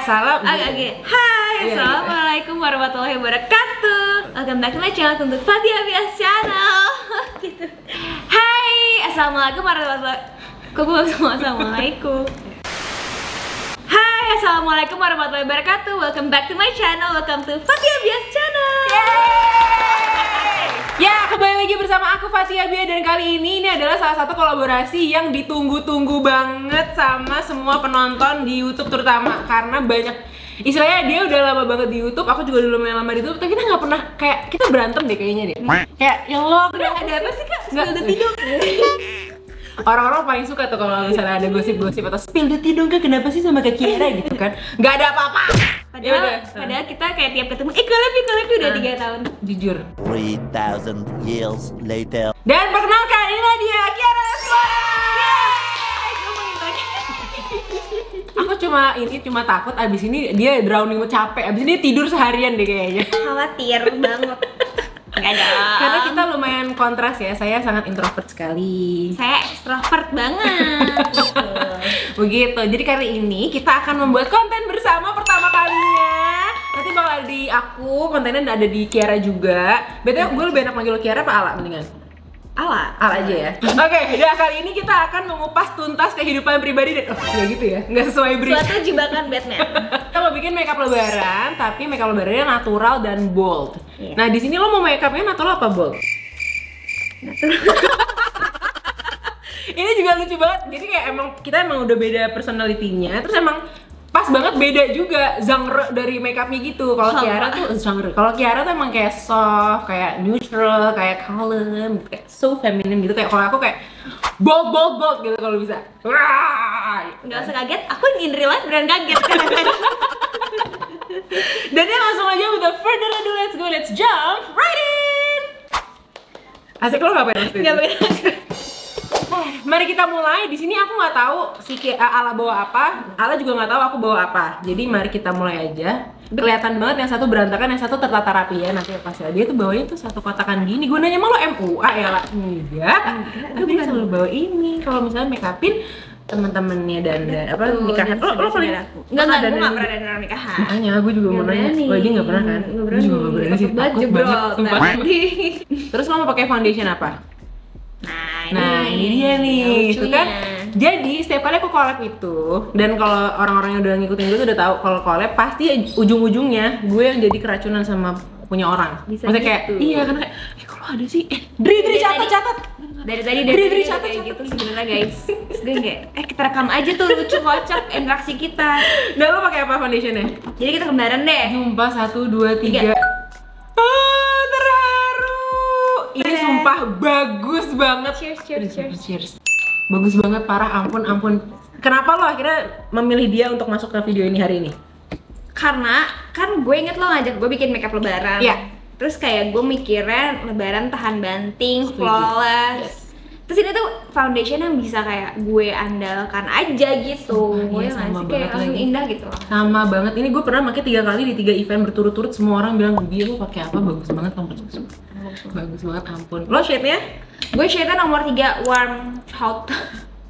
Assalamualaikum warahmatullahi wabarakatuh. Welcome back to my channel, welcome to Fathia Bias channel. Gitu. Hai, assalamualaikum warahmatullahi. Kok gue gak bisa ngomong assalamualaikum? Hai, assalamualaikum warahmatullahi wabarakatuh. Welcome back to my channel, welcome to Fathia Bias channel. Ya, kembali lagi bersama aku Fathia Bia, dan kali ini adalah salah satu kolaborasi yang ditunggu-tunggu banget sama semua penonton di YouTube terutama, karena banyak istilahnya dia udah lama banget di YouTube, aku juga udah lumayan lama di YouTube, tapi kita nggak pernah kayak kita berantem deh kayaknya deh. Kayak ya Allah, ada apa sih kak? Nggak udah tidur. Orang-orang paling suka tuh kalau misalnya ada gosip-gosip atau spill the tea dong kak, kenapa sih sama Kak Kiara gitu kan? Nggak ada apa-apa. Padahal kita kayak tiap ketemu, collab udah 3 tahun. Jujur. 3,000 years later. Dan perkenalkan, inilah dia Kiara Suara. Aku cuma takut abis ini dia drowning, capek. Abis ini tidur seharian deh kayaknya. Khawatir banget. Enggak ada. Karena kita lumayan kontras ya. Saya sangat introvert sekali. Saya extrovert banget. Begitu. Jadi kali ini kita akan membuat konten bersama pertama kalinya. Nanti bakal ada di aku, kontennya ada di Kiara juga. BTW gue lebih enak manggil Kiara apa Ala mendingan? Ala aja ya. Oke, udah kali ini kita akan mengupas tuntas kehidupan pribadi dan ya gitu ya, nggak sesuai brief. Suatu jebakan Batman. Kita mau bikin makeup lebaran, tapi makeup lebarannya natural dan bold. Iya. Nah di sini lo mau makeupnya natural apa bold? Natural. Ini juga lucu banget. Jadi kayak kita emang udah beda personality-nya, terus emang pas banget beda juga genre dari makeupnya gitu. Kalau Kiara tuh genre. Kalau Kiara tuh emang kayak soft, kayak neutral, kayak calm, kayak so feminine gitu. Kayak kalau aku kayak bold gitu kalau bisa. Nggak usah kaget, aku in real life beneran kaget kan. Dan dia langsung aja without further ado, let's jump right in. Asik, lo ngapain? Nggak bener. Mari kita mulai. Di sini aku nggak tahu si Ala bawa apa, Ala juga nggak tahu aku bawa apa. Jadi mari kita mulai aja. Kelihatan banget yang satu berantakan, yang satu tertata rapi ya. Nanti pas dia tuh bawanya tuh satu kotakan gini. Gue nanya malu MUA ya lah. Enggak. Tapi dia selalu bawa ini. Kalau misalnya make upin teman-temannya dan apa nikahan. Lo paling gue nggak pernah ada nikahan. Makanya gue juga mau nanya. Wah dia nggak pernah kan? Gue juga nggak berani sih. Takut banget. Sumpah. Terus lo mau pakai foundation apa? Nah ini dia nih, itu kan. Jadi setiap kali aku collab itu, dan kalau orang-orang yang udah ngikutin gue tuh udah tahu kalau collab pasti ujung-ujungnya gue yang jadi keracunan sama punya orang. Bisa maksudnya kayak gitu. iya kan kayak kalau ada sih Dri catat. Dari tadi catat gitu sebenarnya guys. Gue kayak kita rekam aja tuh lucu kocak interaksi kita. Nah lo pakai apa foundationnya? Jadi kita kembaran deh. Jumpa 1, 2, 3. Ini sumpah bagus banget. Cheers. Bagus banget, parah, ampun. Kenapa lo akhirnya memilih dia untuk masuk ke video ini hari ini? Karena kan gue inget lo ngajak gue bikin makeup lebaran. Iya. Terus kayak gue mikirnya lebaran tahan banting, flawless. Terus ini tuh foundation yang bisa kayak gue andalkan aja gitu. Iya, sama kayak banget langsung lagi. indah gitu. Sama banget. Ini gue pernah pakai 3 kali di 3 event berturut-turut. Semua orang bilang, "Dia lo pakai apa? Bagus banget, bagus banget, ampun." Lo shade-nya? Gue shade-nya nomor 3 warm hot.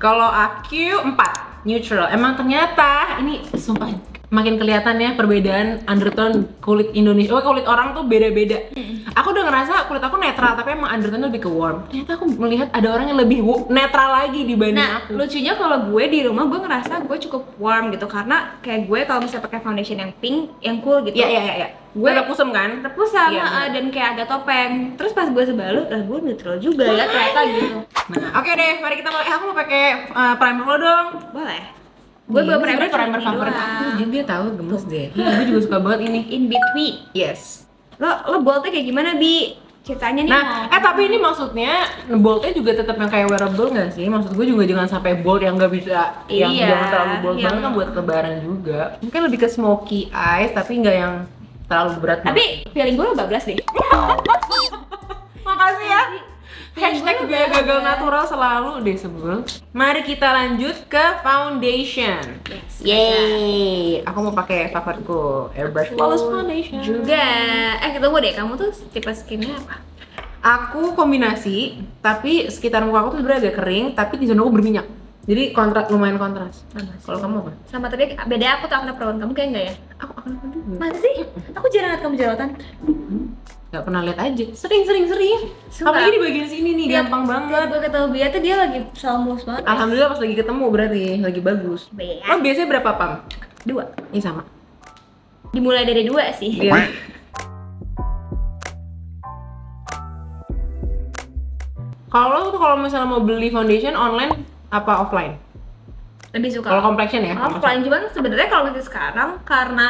Kalau aku 4 neutral. Emang ternyata ini sumpah makin kelihatan ya perbedaan undertone kulit Indonesia. Kulit orang tuh beda-beda. Aku udah ngerasa kulit aku netral, tapi emang undertone lebih ke warm. Ternyata aku melihat ada orang yang lebih netral lagi dibanding aku. Lucunya kalau gue di rumah gue ngerasa gue cukup warm gitu, karena kayak gue kalau misalnya pakai foundation yang pink, yang cool gitu. Iya. Gue terpusam kan? Terpusam, iya, dan kayak ada topeng. Terus pas gue sebalut, lah gue neutral juga ya ternyata gitu. Nah, oke deh, mari kita mulai. Aku mau pakai primer lo dong. Boleh. Gue bawa primer favorit aku juga, tahu gemes deh. Gue juga suka banget ini. In between. Yes. Lo boldnya kayak gimana Bi? Ceritanya nih. Nah, tapi ini maksudnya boldnya juga tetap yang kayak wearable nggak sih? Maksud gue juga jangan sampai bold yang nggak bisa, yang jangan terlalu bold banget kan buat lebaran juga. Mungkin lebih ke smoky eyes tapi nggak yang terlalu berat. Tapi feeling gue lo bablas deh. Makasih ya. Hashtag gaya gagal natural selalu deh sebel. Mari kita lanjut ke foundation. Yes. Yeay, aku mau pakai favoritku, Airbrush Flawless Foundation. Juga. Ketemu deh, kamu tuh tipe skinnya apa? Aku kombinasi, tapi sekitar muka aku tuh sebenarnya agak kering, tapi di zona aku berminyak. Jadi lumayan kontras. Sama sih. Kalau kamu apa? Sama tapi beda aku tuh akne perawan, kamu kayak enggak ya? Aku akan apa juga. Masa sih? Aku jarang liat kamu jerawatan. Gak pernah lihat aja. Sering. Sumpah. Apalagi di bagian sini nih, gampang banget. Gue ketemu Bia tuh dia lagi selalu mulus banget. Alhamdulillah pas lagi ketemu berarti lagi bagus. Bea. Oh biasanya berapa pam? 2. Ini sama. Dimulai dari 2 sih. Iya. Kalau misalnya mau beli foundation online apa offline? Lebih suka Kalau complexion ya? offline, cuman sebenarnya kalau misalnya sekarang karena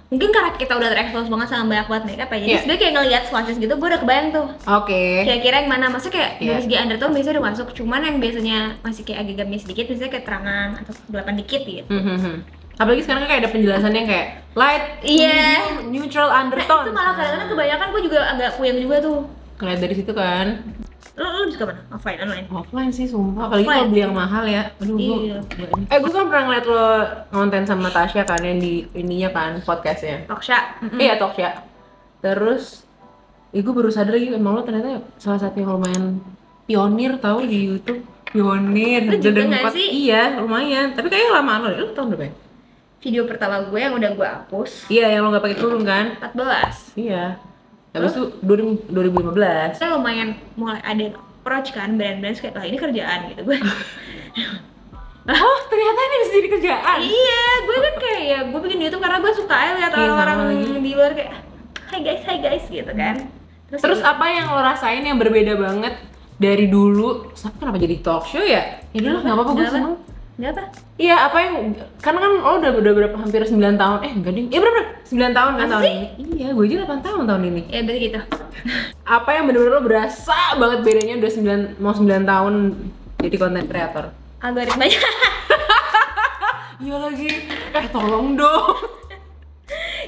mungkin karena kita udah terekspos banget sama banyak banget makeup ya, jadi Iya. sebenarnya kayak ngeliat swatches gitu, gue udah kebayang tuh Oke. kira-kira yang mana, maksudnya kayak Iya. dari segi undertone biasanya udah masuk, cuman yang biasanya masih kayak agak miss dikit, biasanya kayak terangan atau kegelapan dikit gitu. Apalagi sekarang kan kayak ada penjelasannya kayak light, Iya. medium, neutral, Nah undertone. itu malah kadang-kadang kebanyakan gue juga agak puyeng juga tuh. Ngeliat dari situ kan. Lo lebih suka mana? Offline, online? Offline sih sumpah, apalagi Offline. kalau beli yang mahal ya. Aduh, Iya. gue kan pernah ngeliat lo ngonten sama Tasya kan yang di ininya kan podcastnya. Talkshow. Iya, Talkshow. Terus, gue baru sadar lagi emang lo ternyata salah satu yang lumayan pionir tahu di YouTube. Pionir. Lo juga Dan nggak sih? Iya, lumayan. Tapi kayaknya lamaan lo tahun berapa ya? Video pertama gue yang udah gue hapus Iya, yang lo nggak pakai kerudung kan? 14. Iya. Habis itu 2015. Saya lumayan mulai ada approach kan brand-brand kayak lah ini kerjaan gitu gue. Oh, ternyata ini bisa jadi kerjaan. Iya, gue kan kayak ya gue bikin YouTube karena gue suka aja lihat Iya, sama orang-orang lagi. di luar kayak hi guys gitu kan. Terus apa yang lo rasain yang berbeda banget dari dulu? Kenapa jadi talk show ya? Ya udah lah, nggak apa-apa, gue Kenapa? seneng. Nggak apa? Iya, apa yang karena kan lo udah berapa hampir 9 tahun. Enggak ding. Iya bener 9 tahun kan Masa tahun sih? ini. Iya, gue aja 8 tahun tahun ini. Ya berarti gitu. Apa yang bener-bener lo berasa banget bedanya udah 9 tahun jadi content creator? Algoritmanya. Iya lagi. Tolong dong.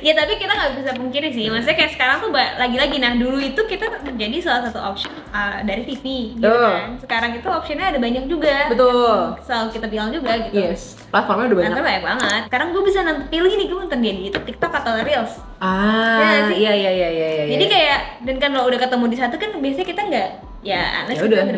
Ya tapi kita nggak bisa pungkiri sih, maksudnya kayak sekarang tuh lagi-lagi, nah dulu itu kita menjadi salah satu option dari TV gitu Betul. kan. Sekarang itu optionnya ada banyak juga. Betul. Yang selalu kita bilang juga gitu. Yes. Platformnya udah banyak. Nanti banyak banget. Sekarang gue bisa pilih nih gue nonton dia di YouTube, TikTok atau Reels. Ah, sih? iya. Jadi kayak dan kan lo udah ketemu di satu kan biasanya kita nggak ya Ya udah, bener-bener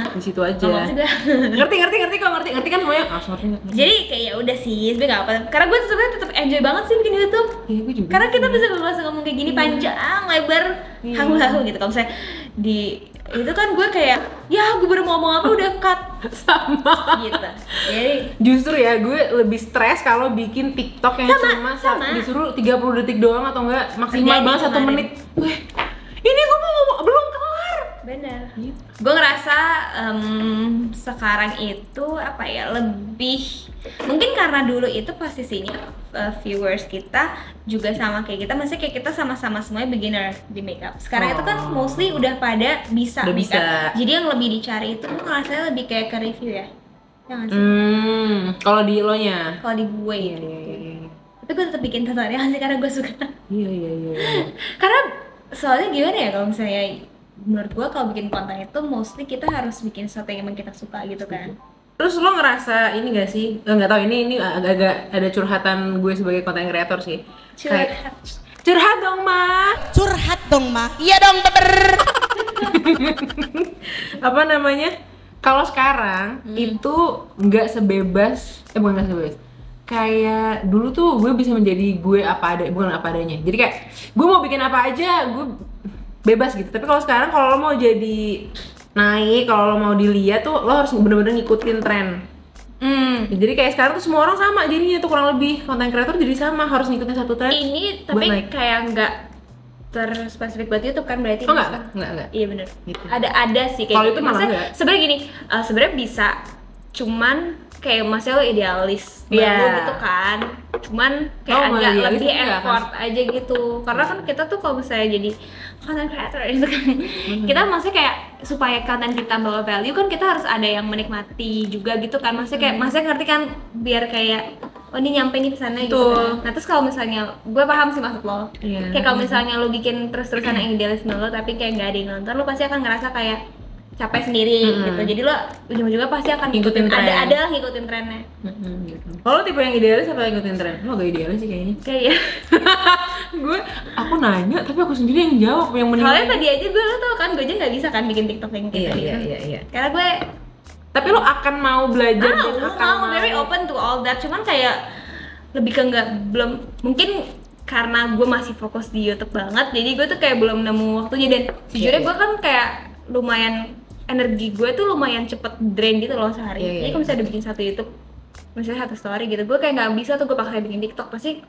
di situ aja. ngomong juga. ngerti kok ngerti kan semuanya. Ngerti. Jadi kayak ya udah sih, sebenernya nggak apa. Karena gue sebenarnya tetap enjoy banget sih bikin YouTube. Iya, gue juga. Karena kita bisa bebas ngomong kayak gini panjang, lebar, hahu-hahu gitu. Kalau misalnya di itu kan gue kayak ya gue baru mau ngomong apa udah cut sama. gitu. Jadi Justru ya gue lebih stres kalau bikin TikTok yang sama. disuruh 30 detik doang atau enggak maksimal Terjadi banget 1 kemarin. menit. Weh, ini gue mau ngomong belum kelar. bener. Gue ngerasa sekarang itu apa ya lebih mungkin karena dulu itu posisinya viewers kita juga sama kayak kita, maksudnya kayak kita sama-sama semuanya beginner di makeup. Sekarang itu kan mostly udah pada bisa Udah makeup. bisa. Jadi yang lebih dicari itu ngerasanya lebih kayak ke review ya. Ya nggak sih? Kalau di lo nya. Kalau di gue gitu. Iya. Tapi gue tetap bikin tutorial sih karena gue suka. Iya. Karena soalnya gimana ya kalau misalnya menurut gue kalau bikin konten itu mostly kita harus bikin sesuatu yang emang kita suka gitu kan. Terus lo ngerasa ini gak sih? Nggak tahu ini agak-agak ada curhatan gue sebagai content creator sih. Curhat dong, Ma. Curhat dong, Ma. Iya dong, bener. Apa namanya? Kalau sekarang itu nggak sebebas, bukan nggak sebebas. Kayak dulu tuh gue bisa menjadi gue bukan apa adanya. Jadi kayak gue mau bikin apa aja, gue bebas gitu. Tapi kalau sekarang kalau lo mau jadi naik, kalau lo mau dilihat tuh lo harus bener-bener ngikutin tren. Jadi kayak sekarang tuh semua orang sama jadinya tuh kurang lebih content creator jadi sama harus ngikutin satu tren. Ini buat tapi naik. kayak nggak terspesifik buat YouTube kan berarti. Oh maksudnya- enggak. Iya bener. Gitu. Ada sih kayak Kalau gitu. itu malah Maksudnya enggak. sebenarnya gini, sebenarnya bisa, cuman kayak maksudnya lo idealis Iya. baru gitu kan. Cuman kayak Oh, agak idealis lebih enggak, effort aja gitu. Karena kan kita tuh kalau misalnya jadi content creator itu kan kita maksudnya kayak supaya konten kita bawa value kan kita harus ada yang menikmati juga gitu kan. Maksudnya kayak maksudnya ngerti kan biar kayak oh ini nyampe nih pesannya gitu Betul. kan. Nah terus kalau misalnya gue paham sih maksud lo. Iya. Kayak kalau misalnya lo bikin terus-terusan yang idealisme lo tapi kayak nggak ada yang nonton, lo pasti akan ngerasa kayak capek sendiri gitu. Jadi lo ujung-ujungnya pasti akan Ngikutin tren. ada lah ngikutin trennya. Gitu. Kalau lo tipe yang idealis apa yang ngikutin tren? Lo agak idealis sih kayaknya. Kayak ya. Aku nanya tapi aku sendiri yang jawab yang menilai. Soalnya tadi aja gue lo tau kan gue aja nggak bisa kan bikin TikTok yang kayak tadi kan. Iya. Karena gue Tapi lo akan mau belajar dan akan mau very open to all that, cuman kayak lebih ke belum mungkin karena gue masih fokus di YouTube banget, jadi gue tuh kayak belum nemu waktunya. Dan sejujurnya gue kan kayak lumayan, energi gue tuh lumayan cepet drain gitu loh sehari. Jadi kalau misalnya udah bikin satu YouTube, misalnya satu story gitu, gue kayak nggak bisa tuh gue paksa bikin TikTok. Pasti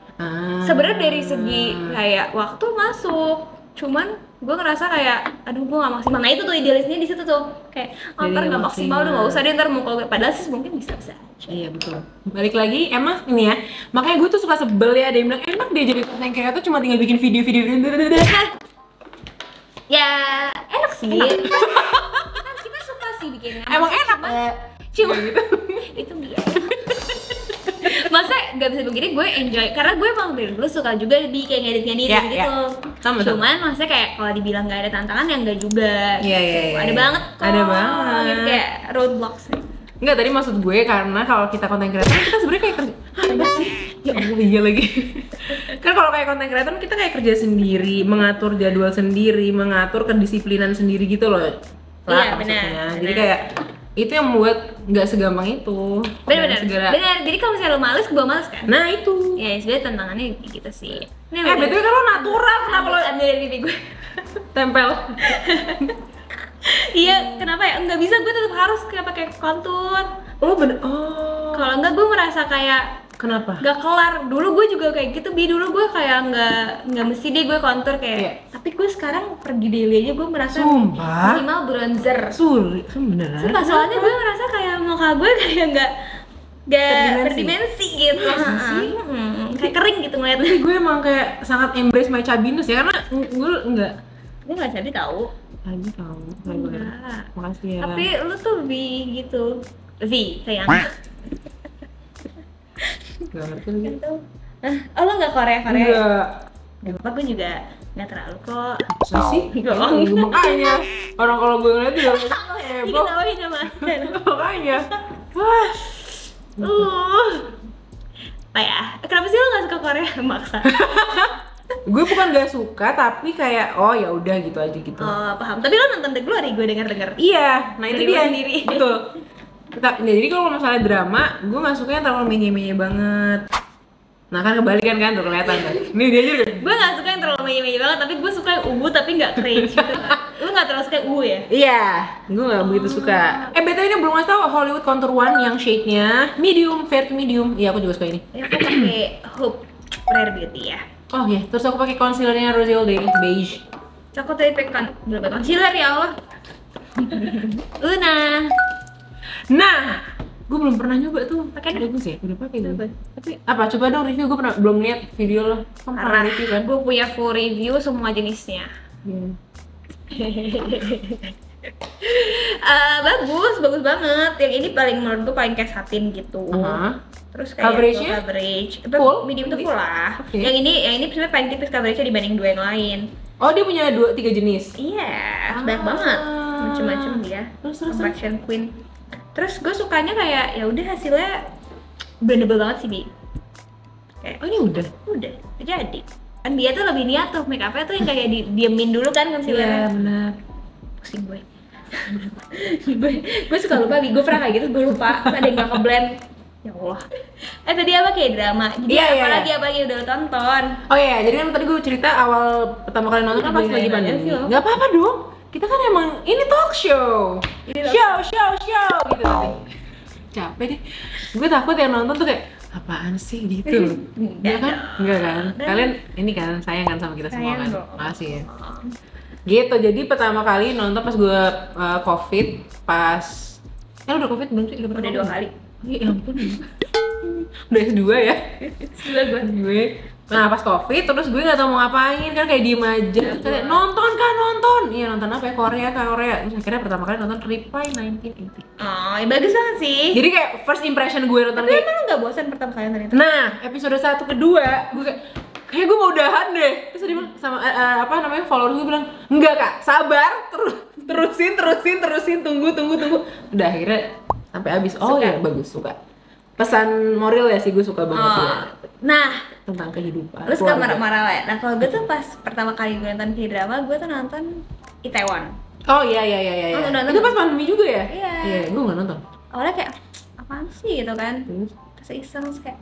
sebenarnya dari segi kayak waktu masuk, cuman gue ngerasa kayak aduh gue nggak maksimal. Nah itu tuh idealisnya di situ tuh, kayak ntar nggak maksimal, udah nggak usah deh, ntar mau kalau padahal sih mungkin bisa aja. Iya betul. Balik lagi, emang ini ya, makanya gue tuh suka sebel ya, ada yang bilang enak deh jadi content creator cuma tinggal bikin video-video. Ya enak sih. kita suka sih bikinnya. Emang enak. Cuma gitu. itu dia. Masa nggak bisa begini, gue enjoy karena gue emang dari dulu suka juga di kayak ngedit Ya, gitu. ya. Sama. Cuman maksudnya kayak kalau dibilang nggak ada tantangan ya nggak juga. Iya. Ada banget kok. Ada banget. Gitu, kayak roadblocks. Enggak, tadi maksud gue karena kalau kita content creator kita sebenarnya kayak kerja. Apa sih? Ya Allah, iya lagi. Kan kalau kayak content creator kita kayak kerja sendiri, mengatur jadwal sendiri, mengatur kedisiplinan sendiri gitu loh. Iya, maksudnya. benar. Jadi kayak itu yang membuat nggak segampang itu. Benar. Segala. Benar. Jadi kalau misalnya lo males, gue males kan. Nah itu. Ya sebenarnya tantangannya gitu sih. Betul kan lo natural, kenapa lo ambil dari pipi gue? tempel? Iya, kenapa ya? Nggak bisa, gue tetap harus kayak pakai kontur. Oh bener. Oh. Kalau enggak gue merasa kayak Kenapa? nggak kelar. Dulu gue juga kayak gitu, dulu gue kayak nggak mesti deh gue kontur kayak. Iya. Tapi gue sekarang pergi daily aja gue merasa Sumpah? minimal bronzer. Beneran? Sumpah, soalnya gue merasa kayak muka gue kayak nggak berdimensi gitu. Kayak kering gitu ngeliatnya. Tapi gue emang kayak sangat embrace my chubbiness ya, karena gue enggak. Gue nggak jadi tahu. Lagi tahu. Enggak. Makasih ya. Tapi lu tuh lebih gitu. Lebih sayang. Gak ngerti lagi. Gitu. Oh lo nggak Korea? Enggak. Gak apa-apa, gue juga nggak terlalu kok. Masa sih? Bohong. Makanya orang kalau gue ngeliat juga Ini ketawain sama Aspen. makanya. Wah. Apa ya? Kenapa sih lo nggak suka Korea? Maksa. Gue bukan gak suka, tapi kayak oh ya udah gitu aja gitu. Oh paham. Tapi lo nonton The Glory, gue denger. Iya, nah itu Dari dia gue sendiri. betul. Nah, jadi kalau masalah drama, gue gak suka yang terlalu menye-menye banget. Nah kan kebalikan kan, tuh kelihatan kan. Ini dia aja kan. Gue nggak suka yang terlalu menye banget, tapi gue suka yang ubu tapi nggak cringe gitu kan. Lo nggak terlalu suka yang ubu ya? Iya, gue gak begitu suka. BTW ini belum ngasih tau Hollywood Contour One yang shade-nya medium, fair to medium. Iya, aku juga suka ini. Ya, aku pakai Hope Rare Beauty ya. Oh iya, terus aku pakai concealernya Rosé Day beige. Aku tadi pakai belum pakai concealer ya Allah. Luna. Nah, gue belum pernah nyoba tuh. Pakai bagus ya? Udah pakai gue. Coba. Tapi apa? Coba dong review, gue belum lihat video lo. Kamu pernah Karena review kan? gue punya full review semua jenisnya. Iya. Bagus banget. Yang ini paling menurut gue paling kayak satin gitu. Terus kayak Coveragenya? coverage Full? medium tuh full lah. Oke. Yang ini sebenarnya paling tipis coveragenya dibanding dua yang lain. Oh, dia punya 2-3 jenis. Iya, banyak banget, macem-macem dia. Terus. Complexion Queen. Terus gue sukanya kayak ya udah hasilnya blendable banget sih, Bi. Kayak Oh, ini udah. udah jadi. Kan dia tuh lebih niat tuh make up-nya tuh yang kayak diemin dulu kan concealer-nya. benar. Pusing gue. gue suka lupa, Bi. Gue pernah kayak gitu, gue lupa ada yang nggak ke-blend. Ya Allah. Tadi apa kayak drama. Jadi Iya, iya. apalagi udah lo tonton. Oh iya, jadi kan tadi gue cerita awal pertama kali nonton kan pas Iya, lagi iya, pandemi. iya, Gak apa-apa dong. Kita kan emang ini talk show. Ini talk Show gitu tadi. Capek deh. Gue takut yang nonton tuh kayak apaan sih gitu. Iya kan? Enggak kan? Kalian ini kan sayang kan sama kita semua Sayang kan? dong. Makasih ya. Gitu. Jadi pertama kali nonton pas gue COVID, pas udah COVID belum sih? Udah 2 kali. Ya ampun. Udah S2 ya? Sudah gue. Nah pas COVID terus gue gak tau mau ngapain kan, kayak diem aja. Terus kayak nonton. Iya nonton apa ya? Korea. Terus akhirnya pertama kali nonton Reply 1980. Oh, ya bagus banget sih. Jadi kayak first impression gue nonton Tapi kayak, emang lu gak bosan pertama kali nonton itu? nah episode 1 kedua gue kayak gue mau udahan deh. Terus dia bilang sama apa namanya followers gue bilang enggak kak, sabar, terusin, tunggu. Udah akhirnya sampai habis. Oh Suka. ya bagus, suka. Pesan moral ya sih gue suka banget ya. Nah, Tentang kehidupan. lu suka keluarga. marah-marah lah ya? Nah kalau gue tuh pas pertama kali gue nonton K-drama, gue tuh nonton Itaewon. Oh iya. Oh, udah Itu nonton. pas pandemi juga ya? Iya. Iya, gue gak nonton. awalnya kayak apaan sih gitu kan, terus iseng terus kayak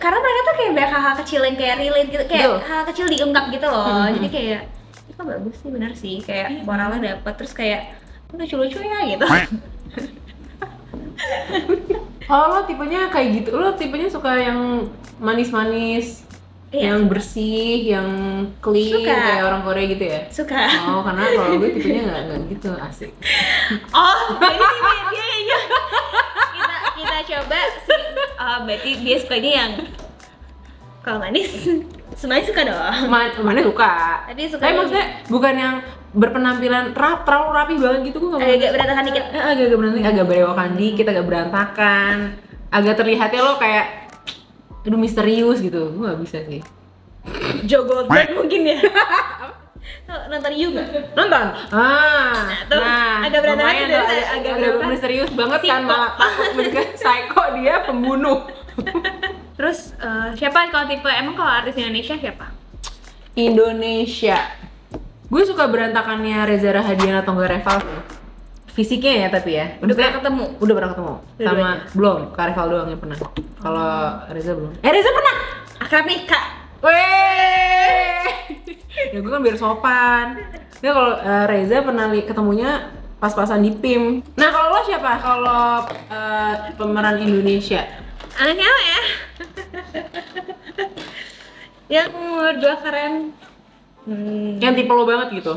karena mereka tuh kayak banyak hal-hal kecil yang kayak relate gitu, kayak hal kecil diungkap gitu loh. Jadi kayak itu bagus sih, bener sih, kayak moralnya dapet, terus kayak lucu-lucu ya gitu. Oh, lo tipenya kayak gitu, lo tipenya suka yang manis-manis, yang bersih, yang clean, Suka. kayak orang Korea gitu ya? Suka. Oh, karena kalau gue tipenya nggak gitu, asik. Oh, jadi iya. Kita coba sih. Oh, berarti dia sukanya yang kalau manis, semuanya suka dong. Mana suka? Tapi suka Tapi maksudnya bukan yang berpenampilan terlalu rapi banget gitu, gue nggak mau. agak berantakan dikit. Agak berantakan, agak berewokan dikit, agak berantakan, agak terlihatnya lo kayak aduh misterius gitu. Gue nggak bisa sih. Joe Goldberg mungkin ya. Nonton You nggak? Nonton? Tuh, agak berantakan lumayan gitu, tuh, agak agak berantakan. misterius banget kan, Psycho. malah takut menjadi psycho, dia pembunuh. Terus siapa kalau tipe, emang kalau artis Indonesia siapa? Indonesia, gue suka berantakannya Reza Rahadian atau enggak Reval sih. Fisiknya ya, tapi ya Udah pernah ketemu? Udah pernah ketemu sama Dua-duanya? belum, Kak Reval doang yang pernah. Kalau Reza belum. Reza pernah. Akrab nih Kak. Weh. Ya gue kan biar sopan. Ya kalau Reza pernah ketemunya pas-pasan di PIM. Nah kalau lo siapa? Kalau pemeran Indonesia? Anaknya apa ya? Yang menurut gue keren. Yang tipe lo banget gitu?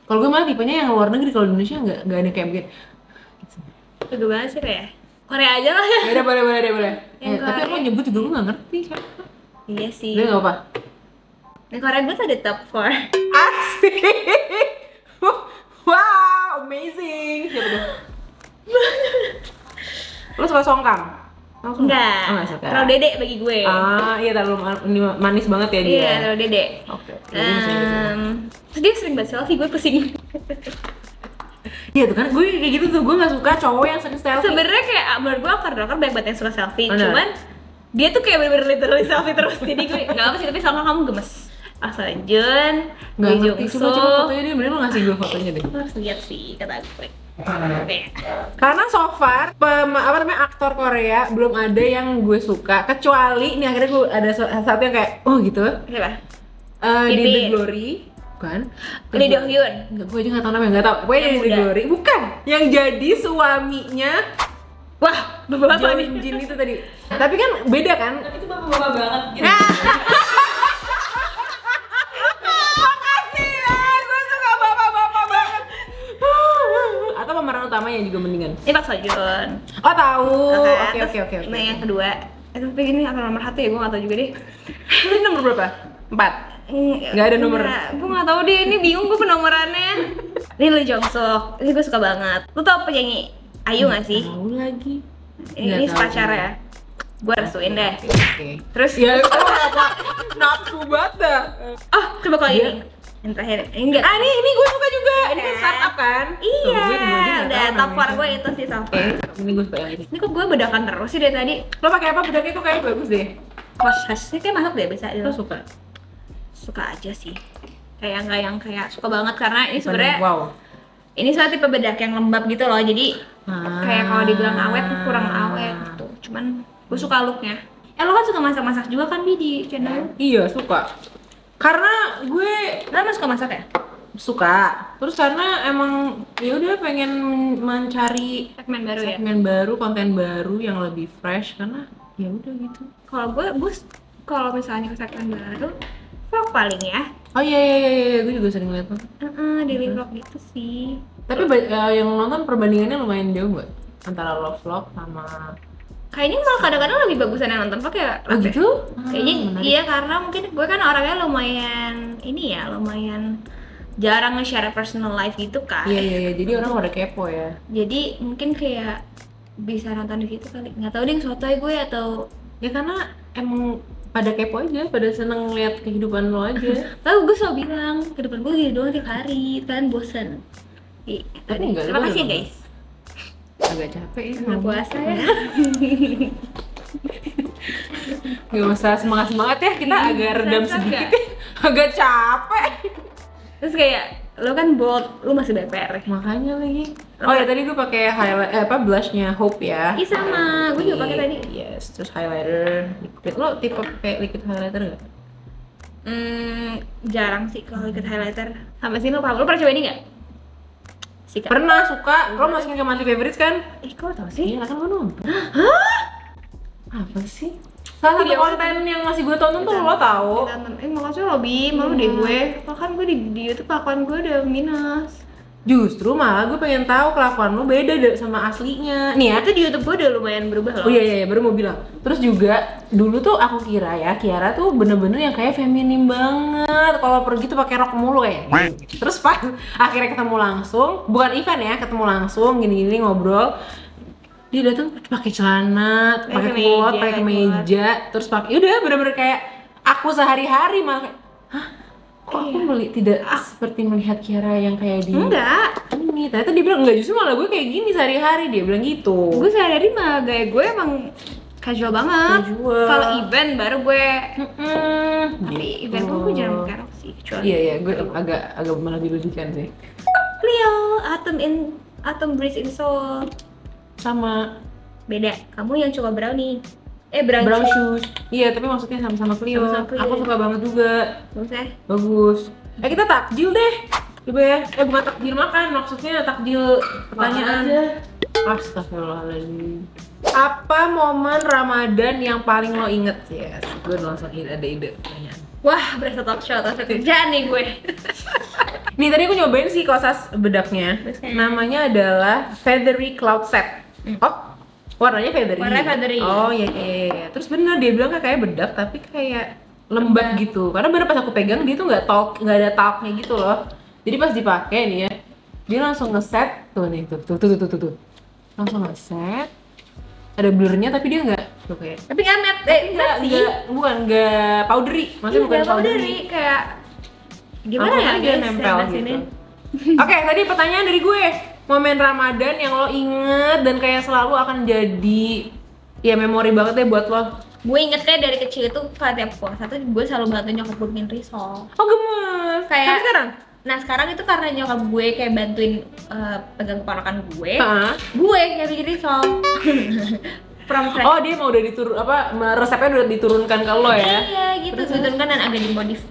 Kalau gue malah tipenya yang luar negeri, kalau di Indonesia nggak ada kayak begini. Gue banget sih kayak Korea aja lah ya. Ya udah, boleh. Yang Tapi lo Korea. nyebut juga gue nggak ngerti. Iya sih. Udah nggak apa? Yang Korea gue tuh ada top 4. Asik. Wow, amazing. Siapa tuh? Lo suka Songkang? Enggak. Oh, nggak suka. Terlalu dede bagi gue. Iya, terlalu manis banget ya dia. Iya, terlalu dede. Oke. Jadi misalnya gitu. Terus dia sering banget selfie, gue pusing. Iya tuh kan, gue kayak gitu tuh, gue nggak suka cowok yang sering selfie. Sebenarnya kayak menurut gue akar-akar banyak banget yang suka selfie, Bener. cuman dia tuh kayak bener-bener literally selfie terus. Jadi gue nggak apa sih, tapi sama kamu gemes. Asal Jun, Nggak Lee ngerti, Jung coba Suk. fotonya dia, bener lo ngasih gue fotonya deh. Lo harus lihat sih kata gue. Oke. Karena so far aktor Korea belum ada yang gue suka, kecuali ini akhirnya gue ada satu yang kayak oh gitu. Siapa? Di The Pipin. Glory, bukan? Lee Do Hyun. Enggak, gue aja nggak tahu namanya, nggak tahu. Pokoknya Yang di The muda. Glory, bukan? Yang jadi suaminya Wah, bapak-bapak nih. Jin itu tadi. Tapi kan beda kan? Itu bapak-bapak banget gitu. Makasih ya, gue suka bapak-bapak banget. Atau pemeran utamanya juga mendingan. Ini Pak Sojun. Oh tahu. Terus, Oke. Nah yang kedua, tapi ini aktor nomor 1 ya, gue gak tau juga deh. Ini nomor berapa? 4. Nggak ada nomor. Gue gak tau deh, ini bingung gue penomorannya. Ini Lee Jung Suk, ini gue suka banget. Lu tau penyanyi Ayu gak sih? Tahu lagi. Ini Nggak tahu. pacarnya. Gue restuin deh. Oke. Terus Ya itu apa? Nafsu banget dah. oh coba kalau Dia- ini yang terakhir, enggak. Ini gue suka juga. Ini kan startup kan? Iya, Tuh, gue juga nggak udah tahu top 4 namanya. gue itu sih so far. Ini gue suka yang ini. Ini kok gue bedakan terus sih dari tadi. Lo pakai apa bedaknya tuh kayak bagus deh. Khasnya kayak masuk deh, bisa Lo suka? suka aja sih. Kayak nggak yang kayak suka banget karena ini sebenarnya Wow. ini soal tipe bedak yang lembab gitu loh. Jadi kayak kalau dibilang awet tuh kurang awet gitu. Cuman gue suka looknya. Lo kan suka masak-masak juga kan Bi di channel? Iya suka. Karena gue Lo emang suka masak ya? suka. Terus karena emang ya udah pengen mencari Segmen baru ya? segmen baru, konten baru yang lebih fresh karena ya udah gitu. Kalau gue kalau misalnya ke segmen baru vlog paling ya. Oh iya, gue juga sering lihat tuh. Daily vlog gitu sih. Tapi yang nonton perbandingannya lumayan jauh nggak antara love vlog sama Kayaknya malah kadang-kadang lebih bagusan yang nonton vlog ya. oh Raf, ya? gitu? Kayaknya Menarik. iya, karena mungkin gue kan orangnya lumayan jarang nge-share personal life gitu kan. Iya. Jadi orang pada kepo ya. Jadi mungkin kayak bisa nonton di situ kali. Nggak tahu deh sotoy gue atau Ya karena emang pada kepo aja, pada seneng lihat kehidupan lo aja. tahu gue selalu bilang kehidupan gue gini doang tiap hari, kalian bosen. Tapi enggak, Terima gue kasih ya nggak guys. Agak capek ya. Nggak puasa ya. Gak usah semangat ya, kita agak redam Capek sedikit nggak? ya. Agak capek. Terus kayak lo kan bold, lo masih BPR ya? Makanya lagi. Oh ya tadi gue pakai highlight blushnya Hope ya. Ih sama, gue juga pakai tadi. Yes, terus highlighter liquid. Lo tipe pakai liquid highlighter nggak? Jarang sih kalau liquid highlighter. Sampai sini lo paham? Lo pernah coba ini nggak? Sikat. Pernah, suka. Lo masukin ke monthly favorites kan? Kok lo tau sih? Iya, kan gue nonton. Apa sih? Salah satu konten yang masih gue tonton tuh lo tau. Makasih lo Bi, malu deh gue. Bahkan gue di YouTube kelakuan gue udah minus. Justru malah gue pengen tahu kelakuan lo beda sama aslinya. Nih ya, Itu di YouTube gue udah lumayan berubah loh. oh iya baru mau bilang. Terus juga dulu tuh aku kira ya Kiara tuh bener-bener yang kayak feminim banget. Kalau pergi tuh pakai rok mulu kayak. Terus pas akhirnya ketemu langsung, bukan event ya, ketemu langsung gini-gini ngobrol. Dia datang pakai celana, pakai kulot, pakai kemeja, terus pakai udah bener-bener kayak aku sehari-hari malah kayak, hah? Kok aku tidak seperti melihat Kiara yang kayak di Enggak. ini. Ternyata dia bilang enggak, justru malah gue kayak gini sehari-hari, dia bilang gitu. Gue sehari-hari mah gaya gue emang casual banget. Casual. Kalau event baru gue tapi Gitu. event pun gue jarang pakai rok sih kecuali Iya, gue agak melebih-lebihkan sih. Clio, Atom Breeze in Soul. Sama Beda, kamu yang coba brownie. brown Brown shoes. Iya, tapi maksudnya sama-sama Clio. Sama-sama Clio. Aku suka banget juga. Bagus ya? Bagus. Kita takjil deh. Coba ya. Bukan takjil makan, maksudnya takjil pertanyaan. Astagfirullahaladzim. Apa momen Ramadan yang paling lo inget? Yes, gue langsung ada ide pertanyaan. Wah, berasa talk show atau kerjaan nih gue. Nih tadi aku nyobain sih kaos bedaknya. Namanya adalah Feathery Cloud Set. Oh, warnanya feathery. Warnanya feathery. Oh iya. Terus bener dia bilang kayak bedak tapi kayak lembab gitu. Karena bener pas aku pegang dia tuh nggak ada talknya gitu loh. Jadi pas dipakai nih ya, dia langsung ngeset tuh nih tuh. Langsung ngeset. Ada blurnya tapi dia nggak tuh kayak. Tapi nggak nggak powdery. Maksudnya bukan powdery. Kayak gimana ya dia guys? nempel gitu. Oke, tadi pertanyaan dari gue. Momen Ramadan yang lo inget dan kayak selalu akan jadi ya memori banget deh buat lo. Gue inget kayak dari kecil itu kalau tiap puasa tuh gue selalu bantuin nyokap gue bikin risol. Oh gemes. Kayak Sampai sekarang? Nah sekarang itu karena nyokap gue kayak bantuin pegang keponakan gue, Hah? gue yang bikin risol. From scratch. Oh dia mau udah resepnya udah diturunkan ke lo ya? Iya gitu, diturunkan dan agak dimodif.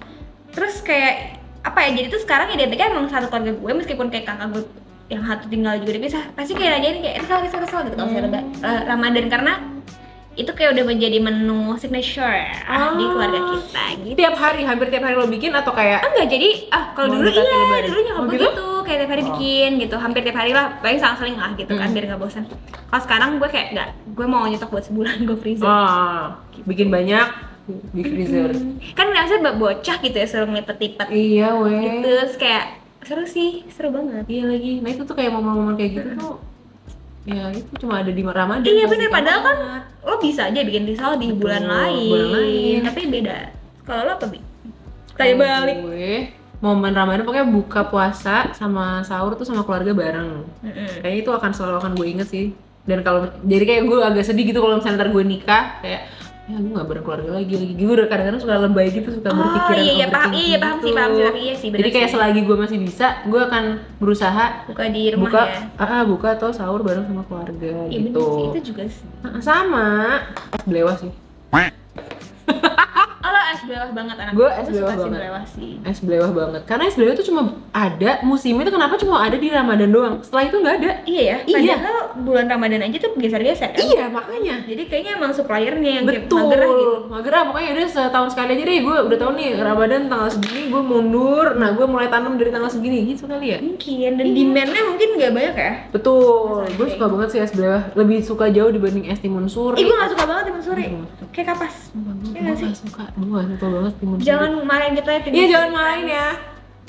Terus kayak apa ya? Jadi tuh sekarang identiknya emang satu keluarga gue meskipun kayak kakak gue yang satu tinggal juga udah pisah, pasti kayak nanyain kayak risol gitu kalau saya Ramadan karena itu kayak udah menjadi menu signature di keluarga kita gitu. Hampir tiap hari lo bikin atau kayak? Enggak, jadi kalau dulu mendekati Lebaran. dulu nyokap gue gitu, kayak tiap hari bikin gitu, hampir tiap hari lah, paling seling lah gitu kan biar nggak bosan. Kalau sekarang gue kayak enggak, gue mau nyetok buat sebulan gue freezer. Bikin banyak di freezer. Kan nggak bocah gitu ya suruh ngepet-tipet Iya weh. gitu, terus kayak seru banget. Iya lagi, nah itu tuh kayak momen-momen kayak gitu tuh ya itu cuma ada di Ramadan. Iya bener, padahal kan lo bisa aja bikin risol di bulan lain, tapi beda. Kalau lo apa Bi? Tanya balik. Gue momen Ramadan pokoknya buka puasa sama sahur tuh sama keluarga bareng. Kayaknya itu selalu gue inget sih. Dan kalau jadi kayak gue agak sedih gitu kalau misalnya ntar gue nikah kayak ya gue gak berkeluarga lagi gue udah kadang-kadang suka lebay gitu, suka berpikiran paham sih, tapi iya sih bener. Jadi kayak selagi gue masih bisa gue akan berusaha buka di rumah buka atau sahur bareng sama keluarga gitu. Bener sih, itu juga sih. Sama es belewah sih. Oh, lo es belewah banget anak. Gue es belewah suka banget. belewah sih. Es belewah banget. Karena es belewah itu cuma ada musimnya itu kenapa cuma ada di Ramadan doang. Setelah itu nggak ada. Iya ya. Iya. Padahal bulan Ramadan aja tuh geser-geser kan. Iya makanya. Jadi kayaknya emang suppliernya yang kayak Betul. magerah gitu. Magerah pokoknya udah setahun sekali aja deh. Gue udah tahu nih Ramadan tanggal segini gue mundur. Nah gue mulai tanam dari tanggal segini gitu kali ya. Mungkin dan demand-nya mungkin nggak banyak ya. Betul. Gue suka banget sih es belewah. Lebih suka jauh dibanding es timun suri. Gue nggak suka banget timun suri. Kayak kapas. Gue nggak sih? gak suka. Gue gak suka banget timun suri. Jangan marahin kita ya timun Iya suri. jangan marahin ya.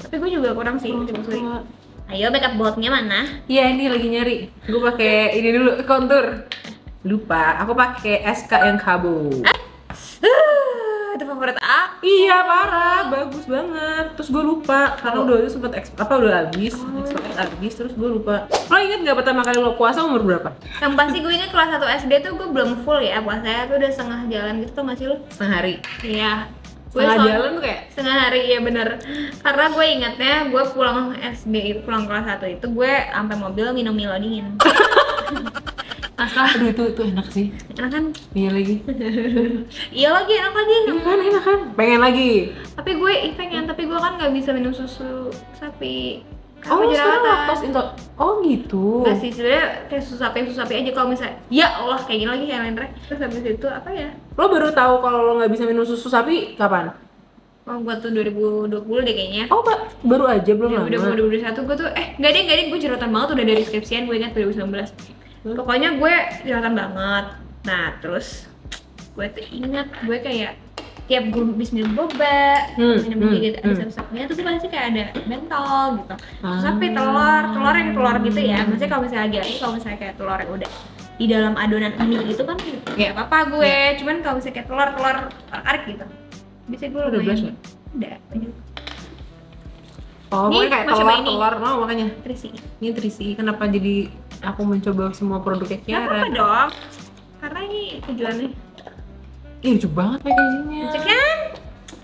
Tapi gue juga kurang sih timun suri. Suka. Ayo backup botnya mana? Iya ini lagi nyari. Gue pakai ini dulu kontur. Lupa. Aku pakai SK yang Kabo. Itu favorit aku. Iya parah, bagus banget. Terus gue lupa karena udah sempet udah habis, expired habis. Terus gue lupa. Lo inget nggak pertama kali lo puasa umur berapa? Yang pasti gue inget kelas 1 SD tuh gue belum full ya puasanya tuh udah setengah jalan gitu tuh masih lu? Setengah hari. Iya. Setengah selalu- jalan tuh kayak setengah hari, ya bener. Karena gue ingatnya gue pulang SD itu, pulang kelas 1 itu gue sampai mobil minum Milo dingin. Masalah aduh itu enak sih. enak kan? Iya lagi. Iya lagi, enak lagi. Enak kan? Pengen lagi. Tapi gue pengen, tapi gue kan nggak bisa minum susu sapi. Oh, Karena sekarang jerawatan. laktos into. Oh, gitu. Enggak sih, sebenarnya kayak susu sapi aja kalau misalnya. Ya Allah, kayak gini lagi eyeliner. Terus habis itu apa ya? Lo baru tahu kalau lo nggak bisa minum susu sapi kapan? Oh, gue tuh 2020 deh kayaknya. Oh, baru aja belum lama. 2021 gue tuh enggak deh, gue jerawatan banget udah dari skripsian, gue ingat 2019. Pokoknya gue jerawatan banget. Nah, terus gue tuh ingat gue kayak tiap gue habis minum boba, minum dikit ada sapi-sapinya tuh gue pasti kayak ada bentol gitu. Terus sampai telur yang telur gitu ya. Maksudnya kalau misalnya lagi kalau misalnya kayak telur yang udah di dalam adonan mie gitu kan kayak apa gue. Cuman kalau misalnya kayak telur tarik gitu. Bisa gue Udah belas lumayan. Udah. Oh, Nih, pokoknya kayak mau coba ini. telur mau makanya. Terisi. Ini terisi. Kenapa jadi aku mencoba semua produknya Gak Kiara? apa-apa dong. Karena ini tujuannya. Ih, lucu banget packagingnya. Lucu kan?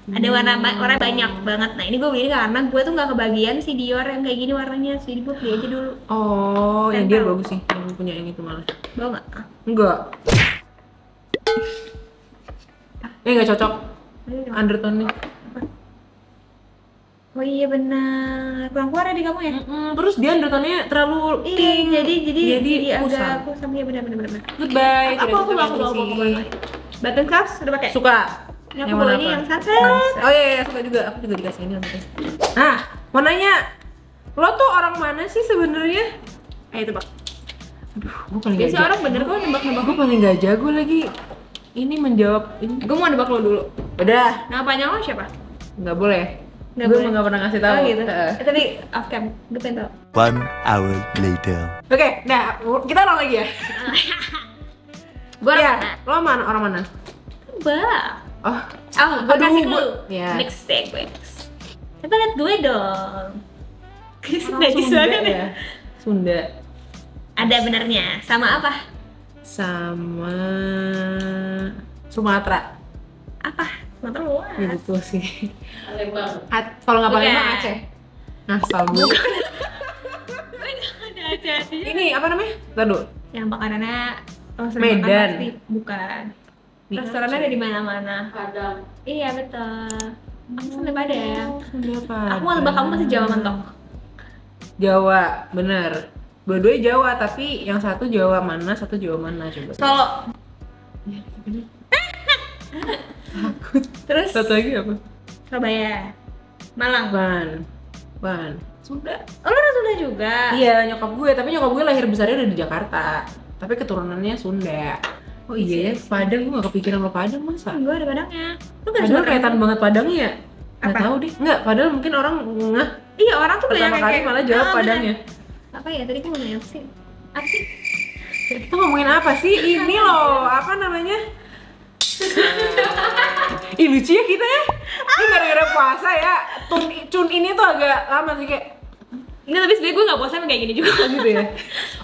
Ada warna banyak banget. Nah, ini gue beli karena gue tuh nggak kebagian si Dior yang kayak gini warnanya. Jadi gue beli aja dulu. Oh, yang dia Tempel. bagus sih. Yang punya yang itu malah. Bawa nggak? Enggak. Nggak cocok. Undertone-nya. Oh iya benar. Kurang keluar ya di kamu ya? Terus dia undertone-nya terlalu Iya, pink. jadi kusam. agak kusam ya benar. Goodbye. Aku tidak bawa. terisi. Button cuffs udah pakai. Suka. Ini aku Yang warna bawanya apa? yang sunset. Oh iya, suka juga. Aku juga dikasih ini nanti. Nah, mau nanya, lo tuh orang mana sih sebenarnya? Ayo tebak. Aduh, gue paling Ya gak si orang bener kok nebak-nebak. Gue paling gak jago lagi. Ini menjawab ini. Gue mau nebak lo dulu. Udah, Nama panjang lo siapa? nggak boleh. Nggak Gue boleh. nggak pernah ngasih tahu. Oh gitu. Heeh. Tapi off cam, gue pengen tau. 1 hour later. Oke, nah kita ulang lagi ya. Gue Ya, mana? lo mana orang mana? Bah. Oh, Oh, gue Aduh, kasih gua- clue. ya. Mixtape, Wix. Coba liat gue dong. orang Najis Sunda banget ya. ya. Sunda Ada benernya. Sama apa? sama Sumatera. Apa? Sumatera luar. Ya gitu sih. Kalau nggak Palembang Bukan. Aceh. Ngasal bu. Ada aja. Ini apa namanya? Tadu. Yang makanannya Medan. pasti. Bukan. Mie Restorannya Aceh. ada di mana-mana. Padang. Iya betul. Aku Sunda Padang. Sunda Padang. Aku mau tebak kamu pasti Jawa mentok. Jawa, bener. Dua-duanya Jawa, tapi yang satu Jawa mana, satu Jawa mana coba. Solo. Ya, gimana? Terus Satu lagi apa? Surabaya. Malang. Ban. Sunda. Oh, lu orang Sunda juga. Iya, nyokap gue, tapi nyokap gue lahir besarnya udah di Jakarta. Tapi keturunannya Sunda. Oh iya ya, Padang gue gak kepikiran lo Padang masa? Gue ada Padangnya. Lu gak ada Padahal Sumatera? kelihatan banget Padangnya ya? Nggak Apa? tahu deh. Nggak, padahal mungkin orang ngeh Iya, orang tuh banyak pertama yang kali kayak malah jawab bener. Padangnya. Apa ya? Tadi gue ngomongin apa sih? Apa sih? Kita ngomongin apa sih? Ini loh, apa namanya? Ih lucu ya kita ya? Ini gara-gara puasa ya, tune ini tuh agak lama sih kayak Enggak, tapi sebenernya gue gak puasa kayak gini juga. gitu ya?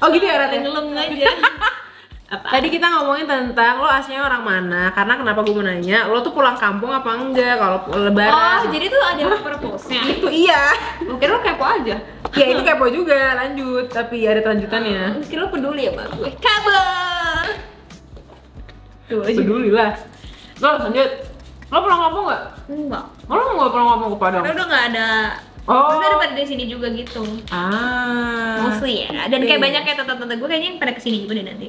Oh gitu ya Rat ya? Ngelem aja. Apa? Tadi kita ngomongin tentang lo aslinya orang mana, karena kenapa gue mau nanya, lo tuh pulang kampung apa enggak kalau Oh, lebaran? jadi tuh ada purpose-nya. Itu iya. Gue kira lo kepo aja. Ya itu kepo juga, lanjut, tapi ada kelanjutannya. Gue kira lo peduli sama gue. Kabar. Tuh aja. Peduli lah. Lo lanjut. Lo pulang kampung nggak? Enggak. Oh, lo nggak pulang kampung ke Padang? Karena udah gak ada. Oh. Maksudnya ada pada di sini juga gitu. Mostly ya. Dan kayak Iya. banyak kayak tante-tante gue kayaknya yang pada kesini juga deh nanti.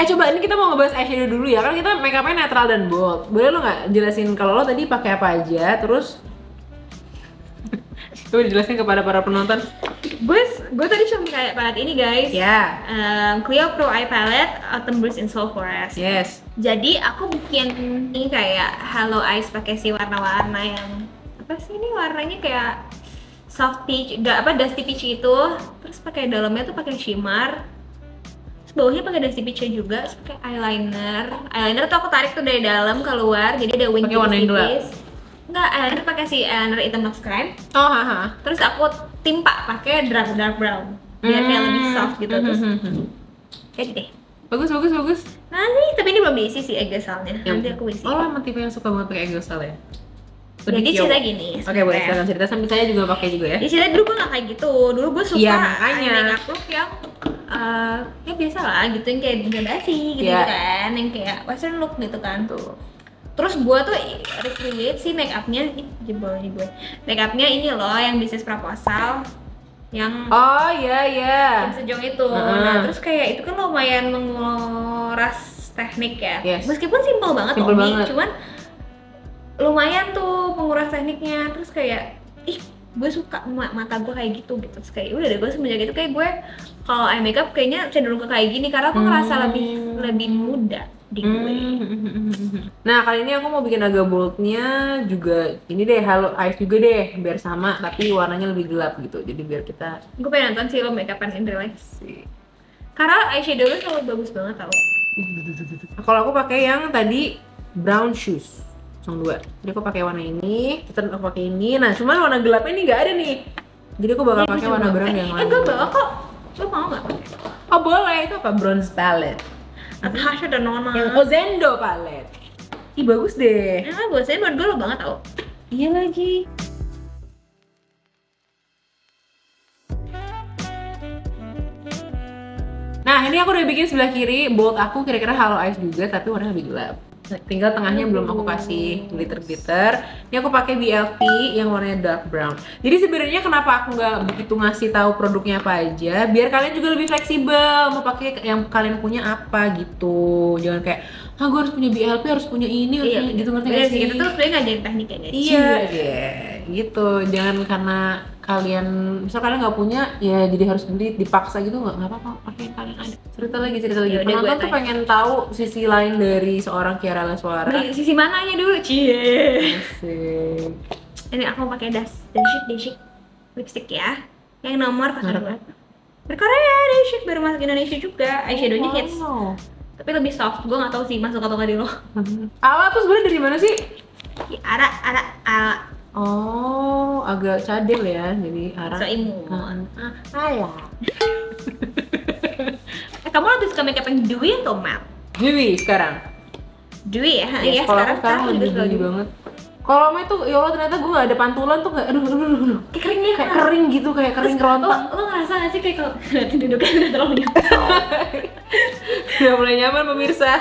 Coba ini kita mau ngebahas eyeshadow dulu ya, kan kita make upnya netral dan bold. Boleh lo nggak jelasin kalau lo tadi pakai apa aja, terus coba dijelasin kepada para penonton. Gue tadi cuma kayak palette ini guys. Ya. Clio Pro Eye Palette Autumn Breeze in Soul Forest. Yes. Jadi aku bikin ini kayak Halo Eyes pakai si warna-warna yang apa sih ini warnanya kayak soft peach, dusty peach itu. Terus pakai dalamnya tuh pakai shimmer. Terus bawahnya pakai dusty peach juga. Terus pakai eyeliner. Eyeliner tuh aku tarik tuh dari dalam keluar. Jadi ada wing Pakai warna yang gelap? Enggak, eyeliner pakai si eyeliner hitam Nox Crime. Oh, haha. Terus aku timpa pakai dark brown biar kayak lebih soft gitu terus. Kayak deh. Bagus, bagus, bagus. Nanti, tapi ini belum diisi sih egg salnya. Nanti aku isi. Oh, emang tipe yang suka banget pakai egg sal ya? Jadi cerita gini. Oke, boleh silakan cerita, sambil saya juga pakai juga ya. Di cerita dulu gue gak kayak gitu. Dulu gue suka Iya, makanya. makeup look yang ya biasa lah gitu, yang kayak basi gitu Iya. kan, yang kayak western look gitu kan tuh. Terus gue tuh recreate sih makeupnya, jebol nih gue. Makeupnya ini loh yang bisnis proposal, yang Oh, iya, iya. yang sejong itu. Nah terus kayak itu kan lumayan menguras teknik ya. Yes. Meskipun simple banget, Simple Omi, banget. cuman lumayan tuh penguras tekniknya. Terus kayak gue suka mata gue kayak gitu. Terus kayak udah deh, gue semenjak itu kayak gue kalau eye makeup kayaknya cenderung ke kayak gini karena aku ngerasa lebih muda di gue. Nah, kali ini aku mau bikin agak boldnya juga ini deh, halo eyes juga deh, biar sama tapi warnanya lebih gelap gitu. Jadi biar kita Gue pengen nonton sih lo makeupan in real life sih. Karena eyeshadow lo selalu bagus banget tau. kalau aku pakai yang tadi brown shoes 02. Jadi aku pakai warna ini, kita aku pakai ini. Nah, cuman warna gelapnya ini nggak ada nih. Jadi aku bakal pakai warna brown yang lain. Gue bawa kok. Lo mau nggak pakai? Oh, boleh. Itu apa? Bronze palette. Natasha dan Nona. Yang Ozendo palette. Ih, bagus deh. Biasanya buat gue lo banget tau. Iya lagi. Nah, ini aku udah bikin sebelah kiri, bold aku kira-kira halo eyes juga tapi warnanya lebih gelap. Tinggal tengahnya belum aku kasih glitter. Ini aku pakai BLT yang warnanya dark brown. Jadi sebenarnya kenapa aku nggak begitu ngasih tahu produknya apa aja, biar kalian juga lebih fleksibel mau pakai yang kalian punya apa gitu. Jangan kayak, gue harus punya BLT, harus punya ini, harus punya gitu, ngerti nggak sih? Kita tuh sebenarnya ngajarin teknik ya guys. Iya deh, gitu. Jangan karena kalian, misal kalian nggak punya, ya jadi harus beli dipaksa gitu, nggak apa-apa, pakai yang kalian ada. Cerita lagi. Yaudah, Penonton gue tuh tanya. pengen tahu sisi lain dari seorang Kiara Leswara. Beli sisi mananya dulu, cie. Asik. Ini aku mau pakai Dashik lipstick ya. Yang nomor Merek 02. Berkorea Dashik baru masuk Indonesia juga. Eyeshadownya hits. Wow. Tapi lebih soft. Gue nggak tahu sih masuk atau nggak di lo. Ala tuh sebenarnya dari mana sih? Ara. Oh, agak cadel ya, jadi arah. So imun. Ala. Kamu lebih suka makeup yang dewy atau matte? Dewi sekarang. Dewy ya? Yes, Iya, kalau aku sekarang juga lebih suka dewy dewy. banget. Kalau Mei tuh, ya Allah ternyata gue gak ada pantulan tuh kayak aduh. Kayak keringnya Kayak kering gitu, kayak kering kerontang. Lo ngerasa gak sih kayak kalau liatin duduknya udah terlalu nyaman? Udah mulai nyaman pemirsa.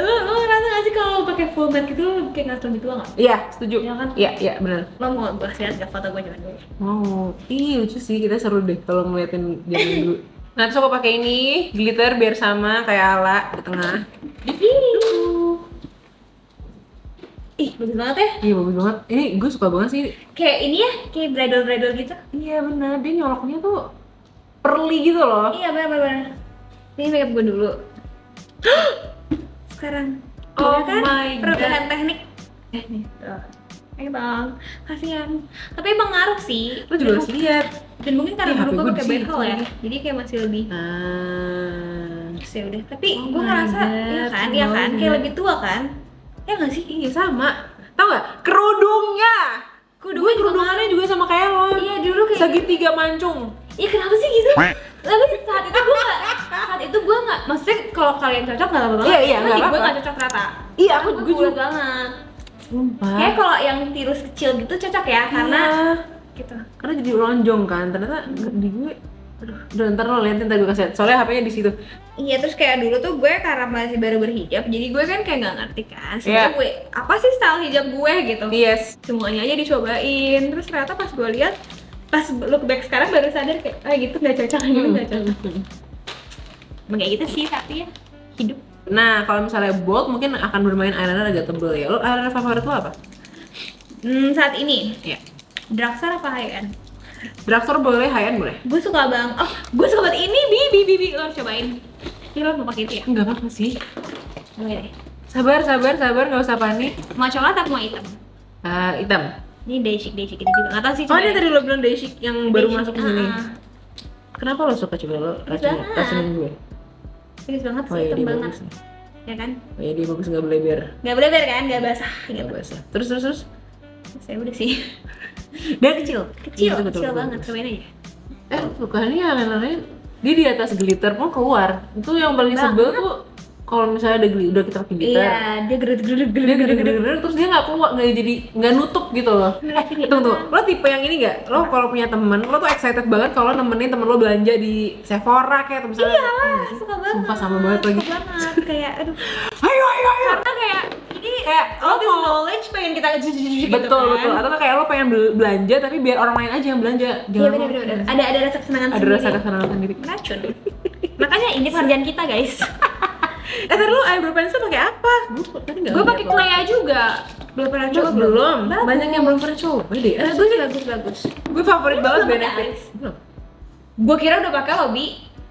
Lo ngerasa gak sih kalau pakai full matte gitu lo kayak ngerasa lebih tua gak? Iya, setuju. Iya kan? Iya, benar. Lo mau gue lihat gak foto gue zaman dulu? Mau. Ih, lucu sih, kita seru deh kalau ngeliatin zaman dulu. Nah, terus aku pakai ini glitter biar sama kayak Ala di tengah. Ih, bagus banget ya. Iya, bagus banget. Ini gue suka banget sih. Kayak ini ya, kayak bridal gitu. Iya, benar. Dia nyoloknya tuh pearly gitu loh. Iya, bener. Ini makeup gue dulu. Sekarang. Oh Iya kan? my Perubahan God. teknik. Nih, tuh. Bang, kasihan. Tapi emang ngaruh sih. Lo juga harus lihat. Dan mungkin karena Ih, dulu HP gue gue pakai di situ behel ya, lagi. jadi kayak masih lebih ya udah. Tapi Oh gue my ngerasa God, iya kan, kayak banget. lebih tua kan? Ya nggak sih? Iya, sama. Tau gak? Kerudungnya. Gue kerudungannya juga sama kayak lo. Iya dulu kayak. Segitiga mancung. Iya kenapa sih gitu? Tapi saat itu gue nggak, maksudnya kalau kalian cocok nggak apa-apa. Iya, Tapi nggak gue apa-apa. nggak cocok rata. Iya, Karena gue gue bulat juga. banget. Sumpah. Kayak kalau yang tirus kecil gitu cocok ya, karena Iya. gitu. Karena jadi lonjong kan, ternyata di gue aduh, udah ntar lo liatin, ntar gue kasih liat. Soalnya HP-nya di situ. Iya, terus kayak dulu tuh gue karena masih baru berhijab, jadi gue kan kayak nggak ngerti kan sebenarnya Iya. gue apa sih style hijab gue gitu. Yes. Semuanya aja dicobain, terus ternyata pas gue lihat, pas look back sekarang baru sadar kayak gitu nggak cocok, gitu nggak cocok. Emang kayak gitu sih, tapi ya hidup. Nah, kalau misalnya bold mungkin akan bermain eyeliner agak tebel ya. Lo eyeliner favorit lo apa? Saat ini Iya. Drugstore apa high-end? Drugstore boleh, high-end boleh. Gue suka bang, gue suka banget ini, Bi, lo cobain. Ini lo mau pakai itu ya? Enggak apa-apa sih. Oke deh. Sabar, nggak usah panik. Mau coklat atau mau hitam? Hitam. Ini Dashik ini juga, nggak tahu sih. Oh, ini tadi lo bilang Dashik yang baru Dashik, masuk ke sini. Kenapa lo suka coba lo banget. racunin gue? Bagus banget Oh sih, iya, hitam dia banget. bagus nih. Ya kan? Oh iya, dia bagus, nggak beleber. Nggak beleber kan, nggak basah Nggak gitu. basah. Terus. Saya udah sih. Dia kecil. Kecil, Iya, betul, kecil betul, banget, bagus. cobain aja. Bukan ini eyelinernya Dia di atas glitter pun keluar. Itu yang paling sebel tuh kalau misalnya ada udah kita pakai glitter. Iya, dia gede-gede Terus dia nggak keluar, nggak nutup gitu loh. Tunggu, lo tipe yang ini nggak? Lo kalau punya temen, lo tuh excited banget kalau nemenin temen lo belanja di Sephora kayak atau misalnya. Iyalah, suka banget. Sumpah sama banget lagi. Suka banget, kayak aduh. Ayo. Karena kayak ini Kayak all lo this mau knowledge pengen kita gitu betul. kan. Atau kayak lo pengen belanja tapi biar orang lain aja yang belanja. Iya benar. Ada rasa kesenangan Ada sendiri. rasa kesenangan sendiri. Racun. Makanya ini pekerjaan kita, guys. Tadi lo eyebrow pencil pakai apa? Gue pakai Clea juga. Belum pernah coba. Belum. Bagus. Banyak yang belum pernah coba deh. Bagus. Gue favorit banget belum pakai Benefit. alis. Gue kira udah pakai Lobby.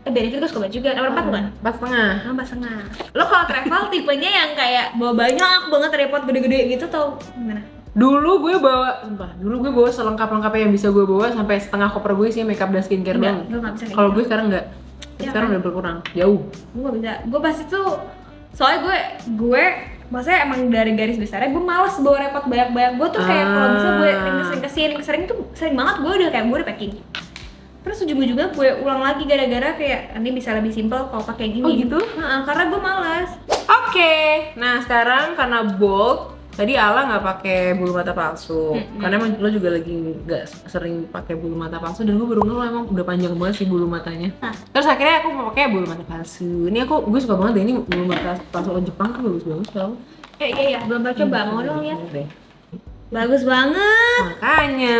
Benefit gue suka banget juga. Nomor 4 bukan? 4,5. Nomor 4,5. Lo kalau travel tipenya yang kayak bawa banyak banget repot gede-gede gitu tau gimana? Dulu gue bawa selengkap-lengkapnya yang bisa gue bawa sampai setengah koper gue sih makeup dan skincare Enggak, doang. gue gak bisa kayak Kalau gitu. gue sekarang enggak. Ya, Sekarang kan? udah berkurang jauh. Gue gak bisa. Gue pasti tuh soalnya gue maksudnya emang dari garis besarnya gue males bawa repot banyak-banyak. Gue tuh kayak kalau bisa gue sering tuh sering banget gue udah packing. Terus ujung-ujungnya gue ulang lagi gara-gara kayak ini bisa lebih simpel kalau pakai gini. Oh gitu? Karena gue malas. Oke, nah sekarang karena bold, tadi Ala nggak pakai bulu mata palsu, karena emang lo juga lagi nggak sering pakai bulu mata palsu dan gue baru ngeh lo emang udah panjang banget sih bulu matanya. Terus akhirnya aku mau pakai bulu mata palsu. Ini gue suka banget deh, ini bulu mata palsu Jepang tuh bagus banget tau. Iya, belum pernah coba, mau dong lihat. Bagus banget. Makanya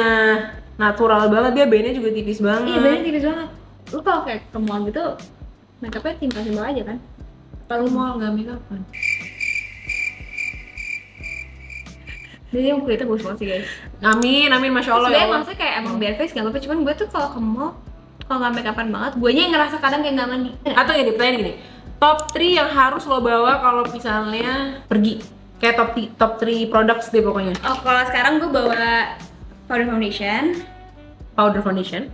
natural banget, dia bandnya juga tipis banget. Iya, bener tipis banget. Lu kalau kayak ke mall gitu, makeupnya simpel-simpel aja kan? Kalau mau nggak makeupan. Jadi yang kulitnya bagus banget sih guys. Amin, masya Allah. Sebenernya maksudnya kayak emang bare face gak apa-apa, cuman gue tuh kalau ke mall, kalau nggak makeupan banget, gue yang ngerasa kadang kayak nggak mandi. Atau gini, pertanyaan gini, top 3 yang harus lo bawa kalau misalnya pergi, kayak top 3 products deh pokoknya. Oh, kalau sekarang gue bawa powder foundation,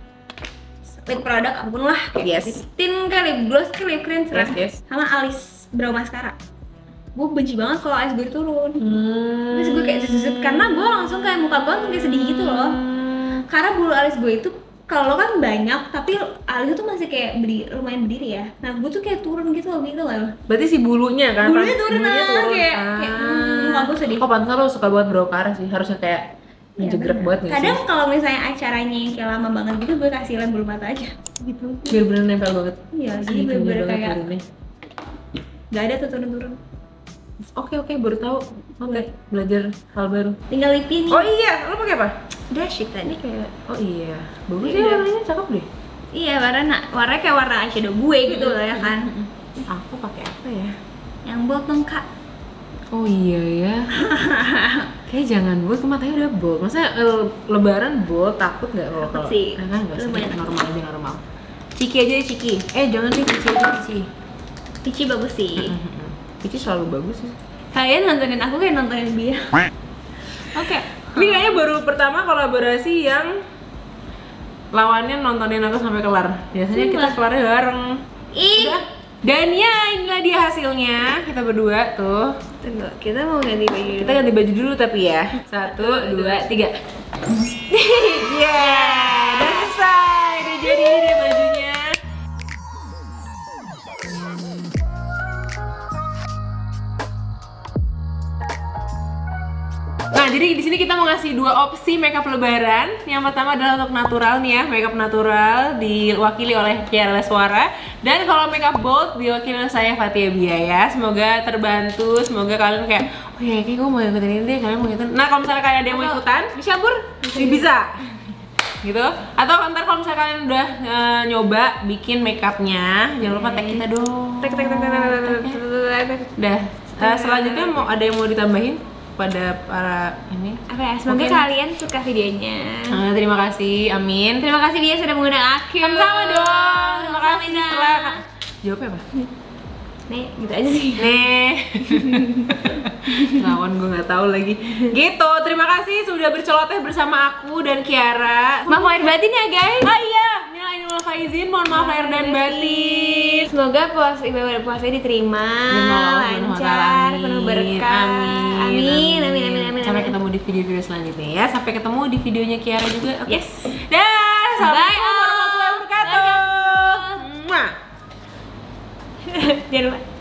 lip product apapun lah, kayak Yes. lip tint, kayak lip gloss, kayak lip cleanser, Yes. sama alis brow mascara. Gue benci banget kalau alis gue turun. Terus gue kayak susut karena gue langsung kayak muka gue langsung kayak sedih gitu loh. Karena bulu alis gue itu kalau kan banyak, tapi alis itu masih kayak lumayan berdiri ya. Nah gue tuh kayak turun gitu loh, gitu loh. Berarti si bulunya kan? Bulunya turun, kayak muka gue sedih. Oh pantas lo suka banget brow parah sih, harusnya kayak menjegrek banget nih. Kadang kalau misalnya acaranya yang kayak lama banget gitu, gue kasih lem bulu mata aja gitu. Biar bener nempel banget. Iya, jadi Segitunya bener-bener banget kayak ini. gak ada tuh turun-turun. Oke, baru tahu. Oke, belajar hal baru. Tinggal lipin nih. Oh iya, lo pakai apa? Dash it tadi kayak. Oh iya, bagus Iya. ya warnanya, cakep deh. Iya, warnanya kayak warna eyeshadow gue gitu loh ya kan. Aku pakai apa ya? Yang bold dong kak. Oh iya ya. Kayak jangan bold, matanya udah bold. Masa lebaran bold, takut nggak lo Takut kalau? sih. Kan nggak sih, Lumayan. normal. Ciki aja ya, Ciki. Jangan sih Ciki aja Ciki. Pici bagus sih. Ciki selalu bagus sih. Kalian nontonin aku kayak nontonin dia. Oke. Ini kayaknya baru pertama kolaborasi yang lawannya nontonin aku sampai kelar. Biasanya kita kelarnya bareng. Ih. Udah. Dan ya inilah dia hasilnya, kita berdua tuh. Tunggu, kita mau ganti baju dulu. Kita ganti baju dulu tapi ya. 1, 2, 3. Yeah, udah selesai. Udah jadi deh bajunya. Nah, jadi di sini kita mau ngasih 2 opsi makeup lebaran. Yang pertama adalah untuk natural nih ya, makeup natural diwakili oleh Kiara Leswara. Dan kalau makeup bold diwakili oleh saya Fathia Bia ya. Semoga terbantu, semoga kalian kayak, oh ya kayak gue mau ikutin ini deh, kalian mau ikutin. Nah, kalau misalnya kalian ada yang mau ikutan, dicampur? bisa. Gitu. Atau ntar kalau misalnya kalian udah nyoba bikin makeupnya, jangan lupa tag kita dong. Tek. Udah. Selanjutnya mau ada yang mau ditambahin pada para ini? Apa ya? Semoga Mungkin. kalian suka videonya. Terima kasih, amin. Terima kasih dia sudah mengundang aku. Sama dong. Terima kasih. Sama-sama. Setelah jawabnya apa? Nih, gitu aja sih. Nih. Lawan gue nggak tahu lagi. Gitu. Terima kasih sudah berceloteh bersama aku dan Kiara. Maaf lahir batin ya guys. Oh iya, minal aidin wal faizin, mohon maaf lahir dan batin. Semoga ibadah puasanya diterima, lancar, penuh berkah. Amin. Sampai ketemu di video-video selanjutnya ya. Sampai ketemu di videonya Kiara juga. Oke. Yes. Dah, Bye assalamualaikum all. warahmatullahi wabarakatuh. Jangan lupa